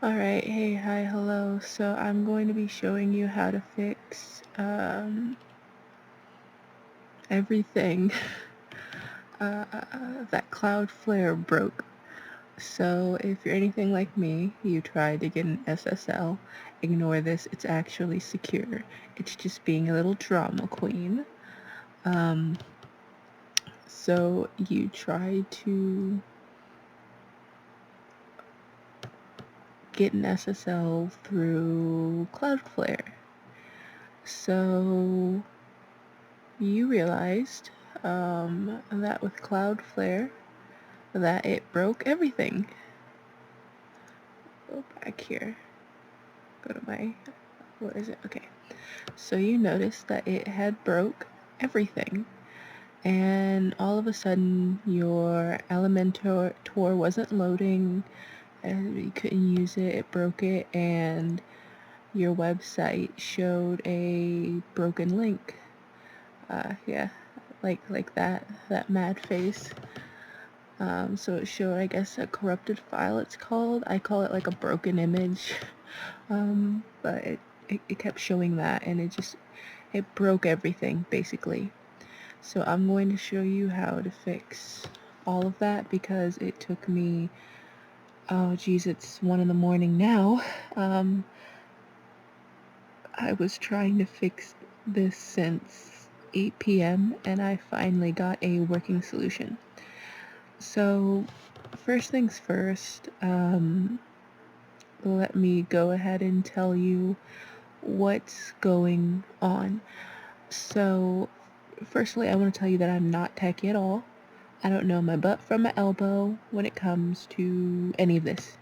Alright, hey, hi, hello. So I'm going to be showing you how to fix everything that Cloudflare broke. So if you're anything like me, you tried to get an SSL, ignore this, it's actually secure. It's just being a little drama queen. Um, so you try to get an SSL through Cloudflare. So you realized that with Cloudflare that it broke everything. Go back here. Go to my, what is it? Okay. So you noticed that it had broke everything. And all of a sudden your Elementor wasn't loading and you couldn't use it. It broke it and your website showed a broken link. Yeah, like that mad face. So it showed, I guess, a corrupted file it's called. I call it like a broken image. But it kept showing that and it broke everything basically. So I'm going to show you how to fix all of that because it took me, oh geez, it's 1 in the morning now. Um, I was trying to fix this since 8 p.m. and I finally got a working solution. So first things first, let me go ahead and tell you what's going on. So firstly, I want to tell you that I'm not techy at all. I don't know my butt from my elbow when it comes to any of this.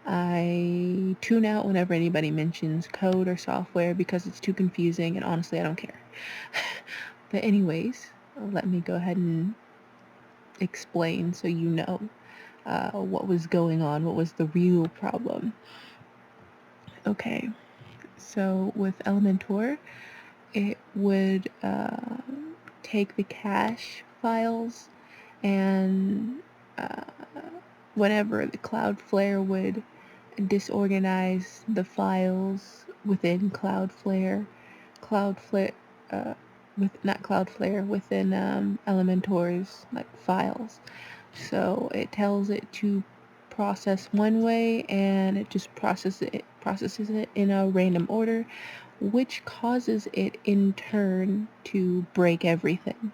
I tune out whenever anybody mentions code or software because it's too confusing and honestly I don't care. But anyways, let me go ahead and explain so you know what was going on, what was the real problem. Okay, so with Elementor, it would take the cache files and uh, whenever the Cloudflare would disorganize the files within Cloudflare, uh, not Cloudflare, within Elementor's like files. So it tells it to process one way and it just processes it in a random order, which causes it in turn to break everything.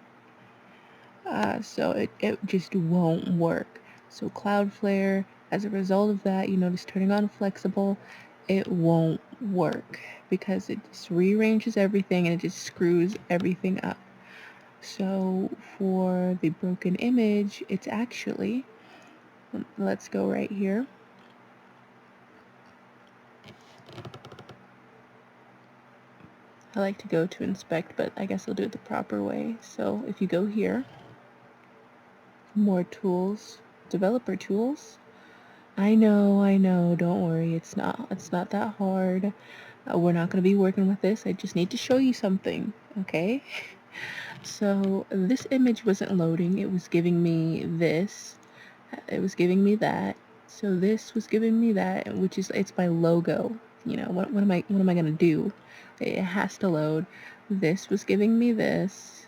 So it just won't work. So Cloudflare, as a result of that, you notice turning on flexible, it won't work because it just rearranges everything and it just screws everything up. So for the broken image, it's actually, let's go right here. I like to go to inspect, but I guess I'll do it the proper way. So if you go here, more tools, developer tools. I know, don't worry, it's not that hard. We're not going to be working with this. I just need to show you something, okay? So this image wasn't loading. It was giving me this. It was giving me that. So this was giving me that, which is it's my logo. You know, what am I gonna do? It has to load. This was giving me this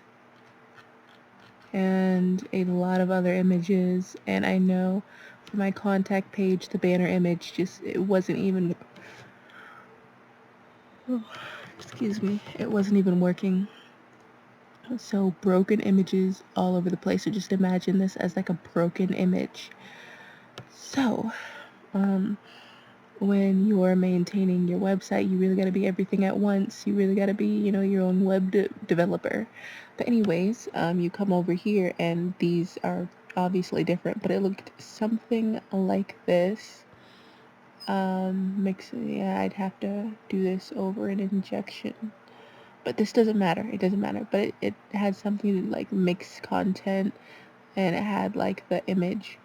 and a lot of other images, and I know for my contact page the banner image just it wasn't even oh, excuse me, it wasn't even working. So broken images all over the place. So just imagine this as like a broken image. So um when you're maintaining your website, you really got to be everything at once. You really got to be, your own web developer. But anyways, you come over here and these are obviously different, but it looked something like this. Yeah, I'd have to do this over an injection. But this doesn't matter. It doesn't matter. But it had something like mixed content and it had like the image.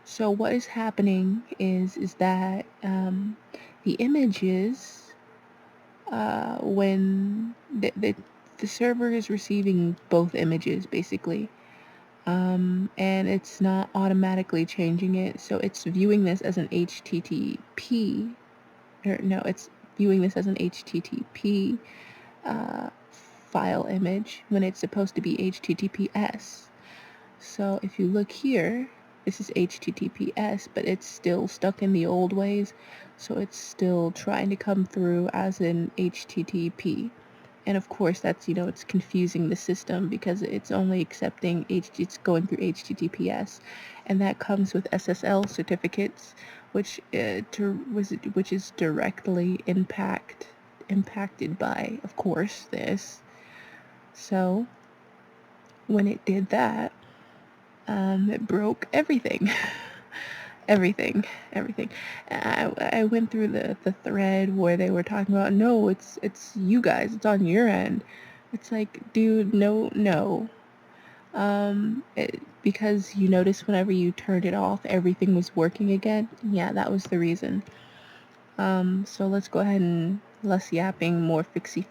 So what is happening is that the images when the server is receiving both images basically. and it's not automatically changing it. So it's viewing this as an HTTP, or no, it's viewing this as an HTTP file image when it's supposed to be HTTPS. So if you look here, this is HTTPS, but it's still stuck in the old ways. So it's still trying to come through as an HTTP. And of course, that's, it's confusing the system because it's only accepting it's going through HTTPS, and that comes with SSL certificates, which is directly impacted by, of course, this. So when it did that, it broke everything. everything. I went through the thread where they were talking about, no, it's you guys, it's on your end. It's like, dude, no. Because you notice whenever you turned it off, everything was working again. Yeah, that was the reason. So let's go ahead and less yapping, more fixie.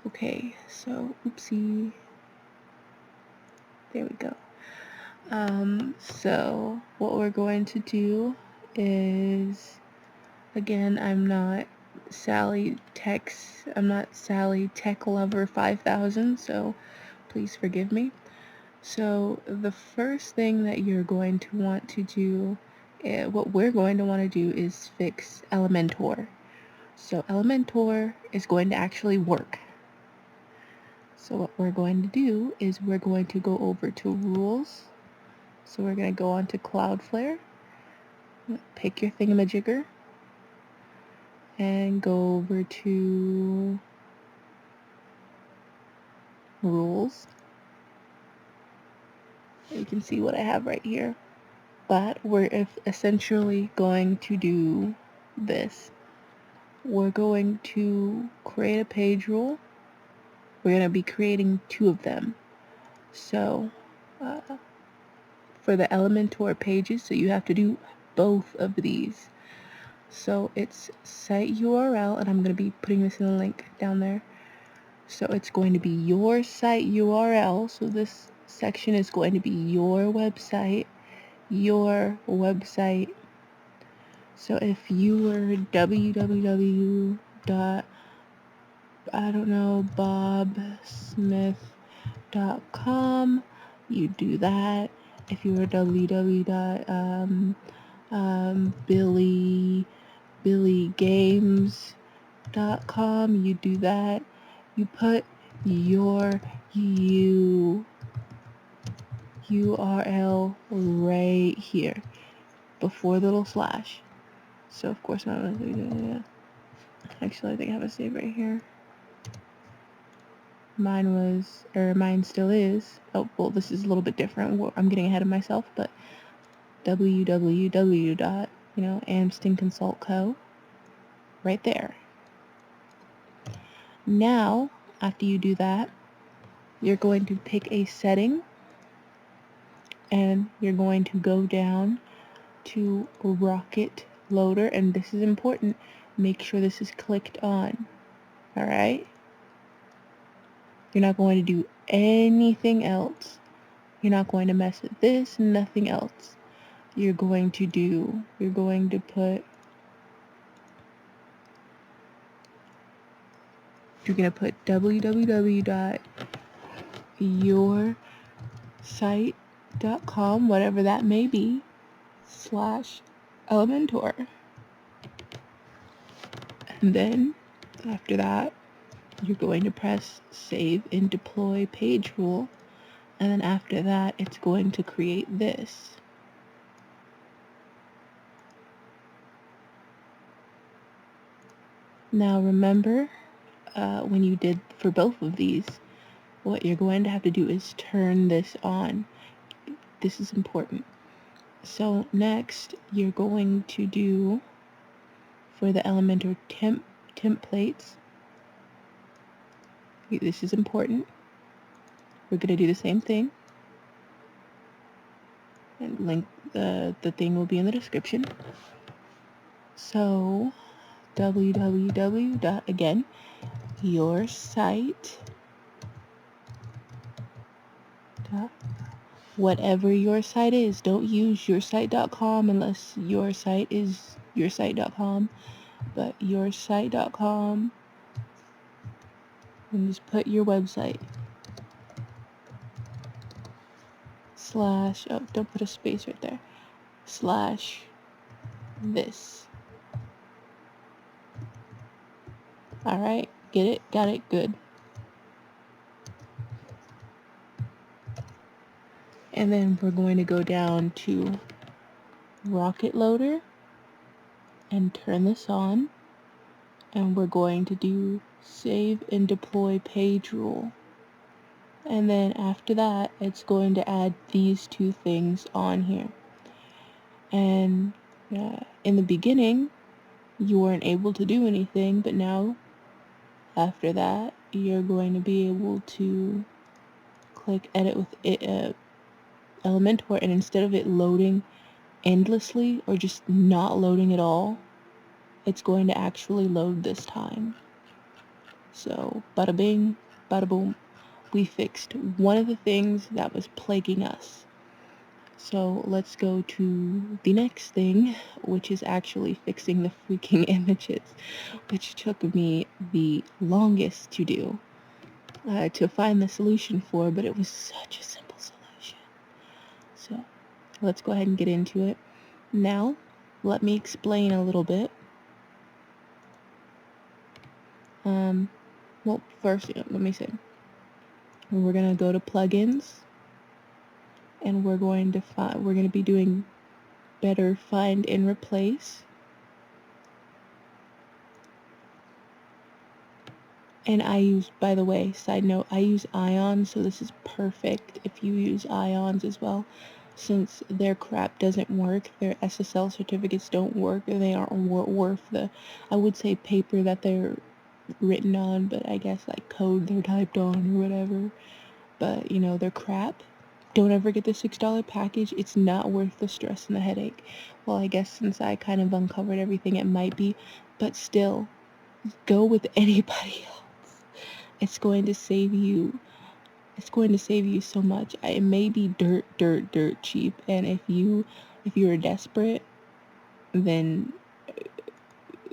Okay, so oopsie. There we go. So what we're going to do is, again, I'm not Sally Tech Lover 5000, so please forgive me. So the first thing that you're going to want to do, what we're going to want to do is fix Elementor. So Elementor is going to actually work. So what we're going to do is we're going to go over to rules. So we're going to go on to Cloudflare, pick your thingamajigger, and go over to rules. You can see what I have right here. But we're essentially going to do this. We're going to create a page rule. We're going to be creating 2 of them. So for the Elementor pages, so you have to do both of these. So it's site URL, and I'm going to be putting this in the link down there. So it's going to be your site URL. So this section is going to be your website. So if you were bobsmith.com, you do that. If you were billygames.com, you do that. You put your URL right here before the little slash. So of course I'm not gonna do that. Actually, I think I have a save right here. Mine still is. Oh, well, this is a little bit different. I'm getting ahead of myself, but www. Consult Co. right there. Now, after you do that, you're going to pick a setting, and you're going to go down to Rocket Loader, and this is important. Make sure this is clicked on. Alright? You're not going to do anything else. You're not going to mess with this, nothing else. You're going to put www.yoursite.com, whatever that may be, /Elementor. And then after that, you're going to press save and deploy page rule. And then after that, it's going to create this. Now remember, when you did for both of these, what you're going to have to do is turn this on. This is important. So next, you're going to do, for the Elementor templates, this is important. We're going to do the same thing. And link, the thing will be in the description. So www. Again, your site. whatever your site is. Don't use yoursite.com unless your site is yoursite.com, but yoursite.com, and just put your website slash, oh, don't put a space right there, slash this. Alright, get it? Got it? Good. And then we're going to go down to Rocket Loader and turn this on. And we're going to do save and deploy page rule. And then after that, it's going to add these two things on here. And in the beginning, you weren't able to do anything, but now after that, you're going to be able to click edit with Elementor, and instead of it loading endlessly or just not loading at all, it's going to actually load this time. So bada bing, bada boom, we fixed one of the things that was plaguing us. So let's go to the next thing, which is actually fixing the freaking images, which took me the longest to do, to find the solution for, but it was such a simple solution. So let's go ahead and get into it. Now, let me explain a little bit. Well, first, let me say, we're gonna go to plugins, and we're going to be doing better find and replace. And I use, by the way, side note, I use ions, so this is perfect if you use ions as well. Since their crap doesn't work, their SSL certificates don't work, they aren't worth the, I would say, paper that they're written on, but I guess like code they're typed on or whatever. But you know, they're crap. Don't ever get the $6 package. It's not worth the stress and the headache. Well, I guess since I kind of uncovered everything, it might be, but still, go with anybody else. It's going to save you so much. It may be dirt cheap, and if you're desperate, then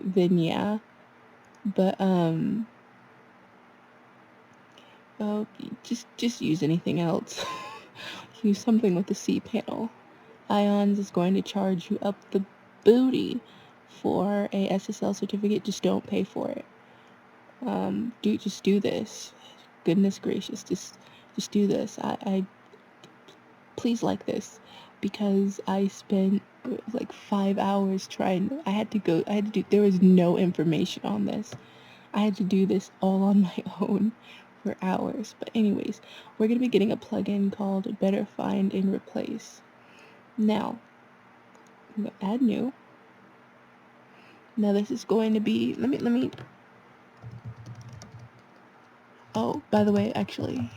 yeah. But just use anything else. Use something with the cPanel. Ions is going to charge you up the booty for a SSL certificate. Just don't pay for it. Just do this. Goodness gracious, just do this. I please like this, because I spent like 5 hours trying. There was no information on this. I had to do this all on my own for hours. But anyways, we're going to be getting a plugin called Better Find and Replace. Now, I'm going to add new. Now this is going to be, let me, oh, by the way, actually,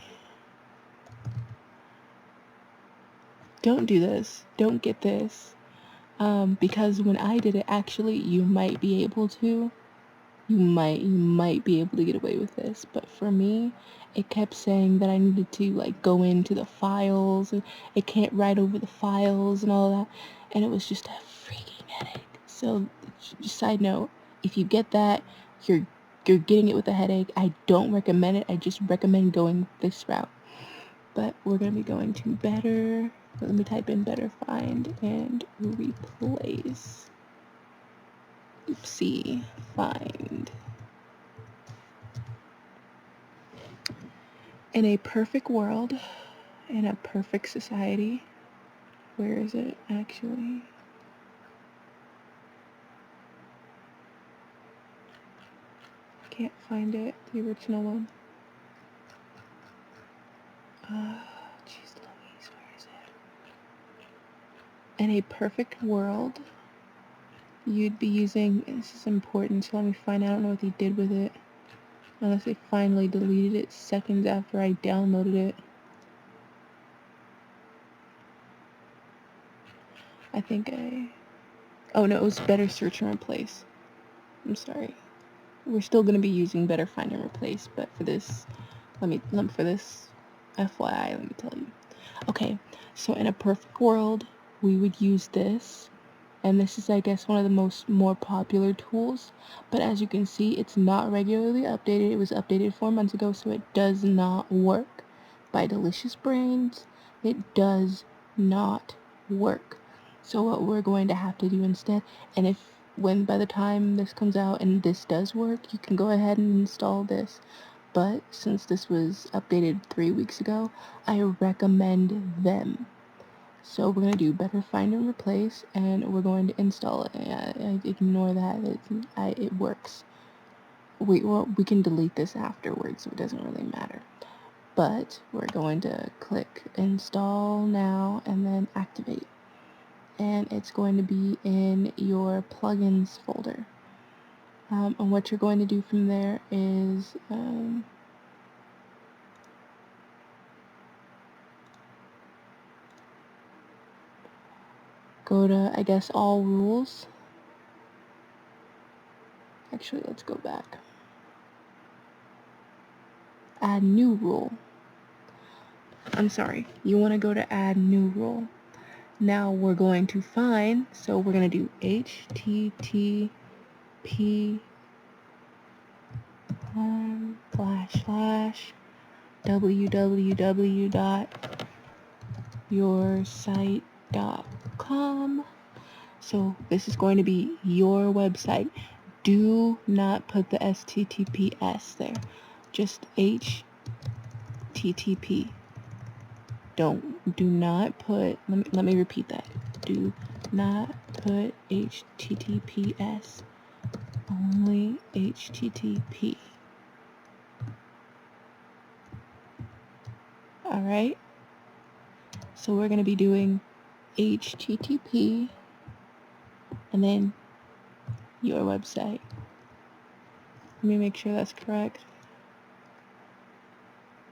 don't do this. Don't get this. Because when I did it, actually, you might be able to. You might be able to get away with this, but for me, it kept saying that I needed to like go into the files, and it can't write over the files and all that, and it was just a freaking headache. So, just side note, if you get that, you're getting it with a headache. I don't recommend it. I just recommend going this route. But we're gonna be going to better. Let me type in better find and replace. Oopsie, find. In a perfect world, in a perfect society, where is it actually? Can't find it, the original one. Jeez Louise, where is it? In a perfect world, you'd be using, this is important, so let me find, I don't know what they did with it. Unless they finally deleted it seconds after I downloaded it. Oh no, it was better search and replace. I'm sorry. We're still going to be using better find and replace, but for this, for this FYI, let me tell you. Okay, so in a perfect world, we would use this, and this is, I guess, one of the more popular tools, but as you can see, it's not regularly updated. It was updated 4 months ago, so it does not work. By Delicious Brains, it does not work. So what we're going to have to do instead, and by the time this comes out and this does work, you can go ahead and install this. But since this was updated 3 weeks ago, I recommend them. So we're going to do better find and replace, and we're going to install it. I ignore that. It works. We can delete this afterwards, so it doesn't really matter. But we're going to click install now and then activate. And it's going to be in your plugins folder. And what you're going to do from there is go to, I guess, all rules. Actually, let's go back. Add new rule. I'm sorry. You want to go to add new rule. Now we're going to find, so we're going to do http www.yoursite.com. So this is going to be your website. Do not put the HTTPS there. Just HTTP. Do not put, let me repeat that. Do not put HTTPS. Only HTTP. Alright? So we're going to be doing HTTP and then your website. Let me make sure that's correct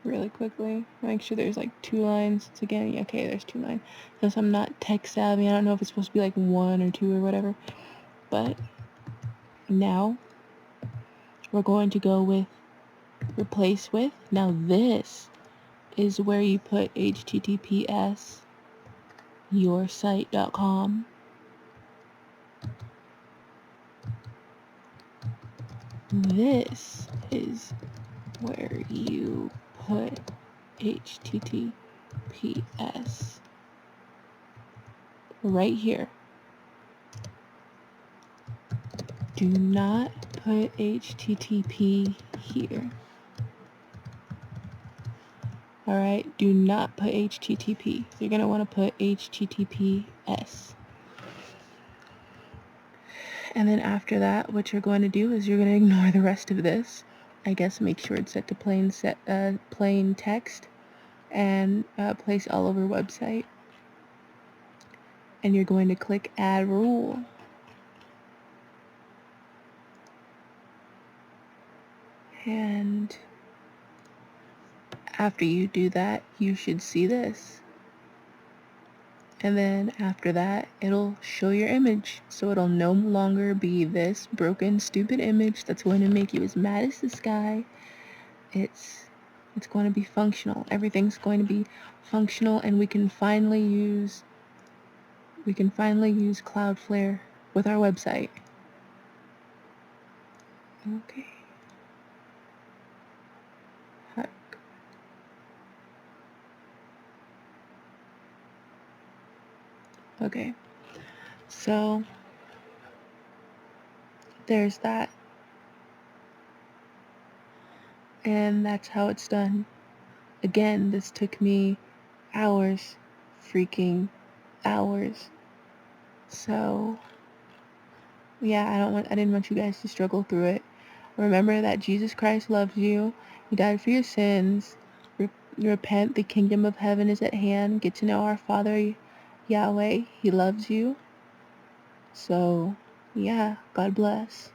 really quickly. Make sure there's like 2 lines. It's again, okay, there's 2 lines. Since I'm not tech savvy, I don't know if it's supposed to be like 1 or 2 or whatever. But now we're going to go with replace with. Now this is where you put HTTPS yoursite.com. This is where you put HTTPS right here. Do not put HTTP here. Alright, do not put HTTP. So you're going to want to put HTTPS. And then after that, what you're going to do is you're going to ignore the rest of this. I guess make sure it's set to plain text and place all over website. And you're going to click add rule. And after you do that, you should see this. And then after that, it'll show your image. So it'll no longer be this broken, stupid image that's going to make you as mad as this guy. It's going to be functional. Everything's going to be functional, and we can finally use Cloudflare with our website. Okay. Okay. So there's that. And that's how it's done. Again, this took me hours, freaking hours. So yeah, I didn't want you guys to struggle through it. Remember that Jesus Christ loves you. He died for your sins. Repent, the kingdom of heaven is at hand. Get to know our Father Yahweh. He loves you. So yeah, God bless.